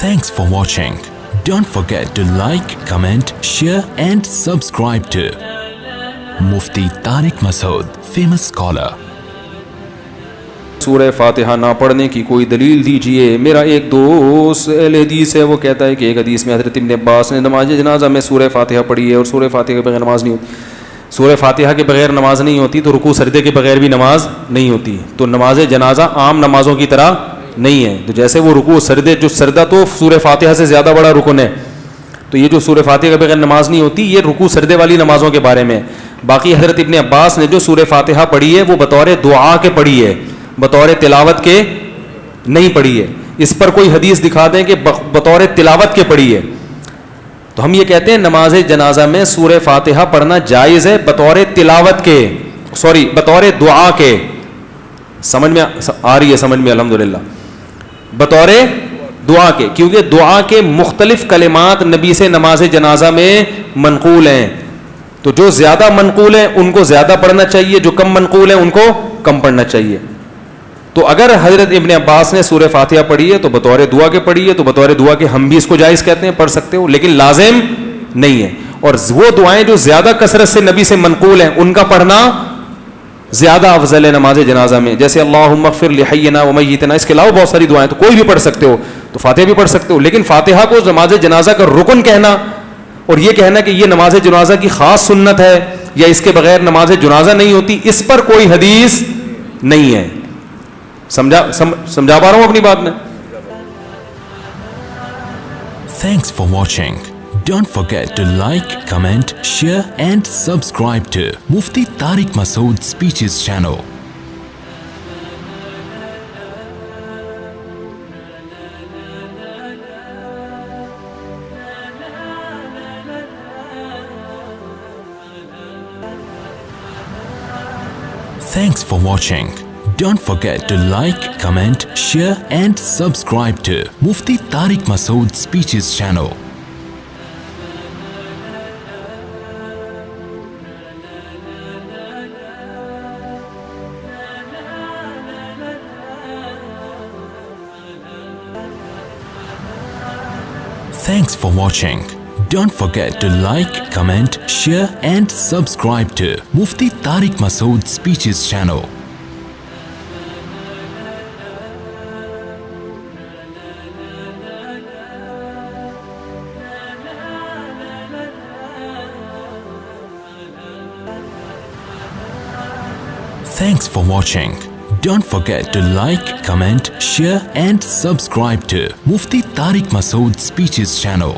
Thanks for watching. Don't forget to like, comment, share and subscribe to Mufti Tariq Masood, famous scholar. سورہ فاتحہ نہ پڑھنے کی کوئی دلیل دیجئے. میرا ایک دوست اہل حدیث ہے, وہ کہتا ہے کہ ایک حدیث میں حضرت ابن عباس نے نماز جنازہ میں سورہ فاتحہ پڑھی ہے اور سورہ فاتحہ کے بغیر نماز نہیں ہوتی. سورہ فاتحہ کے بغیر نماز نہیں ہوتی تو رکوع سجدے کے بغیر بھی نماز نہیں ہوتی. تو نماز جنازہ عام نمازوں کی طرح نہیں ہے. تو جیسے وہ رکوع سجدے, جو سجدہ تو سورہ فاتحہ سے زیادہ بڑا رکن ہے, تو یہ جو سورہ فاتحہ کے بغیر نماز نہیں ہوتی یہ رکوع سجدے والی نمازوں کے بارے میں. باقی حضرت ابن عباس نے جو سورہ فاتحہ پڑھی ہے وہ بطور دعا کے پڑھی ہے, بطور تلاوت کے نہیں پڑھی ہے. اس پر کوئی حدیث دکھا دیں کہ بطور تلاوت کے پڑھی ہے, تو ہم یہ کہتے ہیں نماز جنازہ میں سورہ فاتحہ پڑھنا جائز ہے بطور تلاوت کے, بطور دعا کے. سمجھ میں آ رہی ہے؟ سمجھ میں الحمدللہ. بطور دعا کے, کیونکہ دعا کے مختلف کلمات نبی سے نماز جنازہ میں منقول ہیں, تو جو زیادہ منقول ہیں ان کو زیادہ پڑھنا چاہیے, جو کم منقول ہیں ان کو کم پڑھنا چاہیے. تو اگر حضرت ابن عباس نے سورہ فاتحہ پڑھی ہے تو بطور دعا کے پڑھی ہے, تو بطور دعا کے ہم بھی اس کو جائز کہتے ہیں, پڑھ سکتے ہو, لیکن لازم نہیں ہے. اور وہ دعائیں جو زیادہ کثرت سے نبی سے منقول ہیں ان کا پڑھنا زیادہ افضل ہے نماز جنازہ میں. جیسے اللہم اغفر لحینا ومیتنا, اس کے علاوہ بہت ساری دعائیں تو کوئی بھی پڑھ سکتے ہو, تو فاتحہ بھی پڑھ سکتے ہو. لیکن فاتحہ کو نماز جنازہ کا رکن کہنا اور یہ کہنا کہ یہ نماز جنازہ کی خاص سنت ہے یا اس کے بغیر نماز جنازہ نہیں ہوتی, اس پر کوئی حدیث نہیں ہے. سمجھا پا رہا ہوں اپنی بات میں؟ Thanks for watching. Don't forget to like, comment, share and subscribe to Mufti Tariq Masood Speeches channel. Thanks for watching. Don't forget to like, comment, share and subscribe to Mufti Tariq Masood Speeches channel. Thanks for watching. Don't forget to like, comment, share and subscribe to Mufti Tariq Masood Speeches channel. Thanks for watching. Don't forget to like, comment, share and subscribe to Mufti Tariq Masood Speeches channel.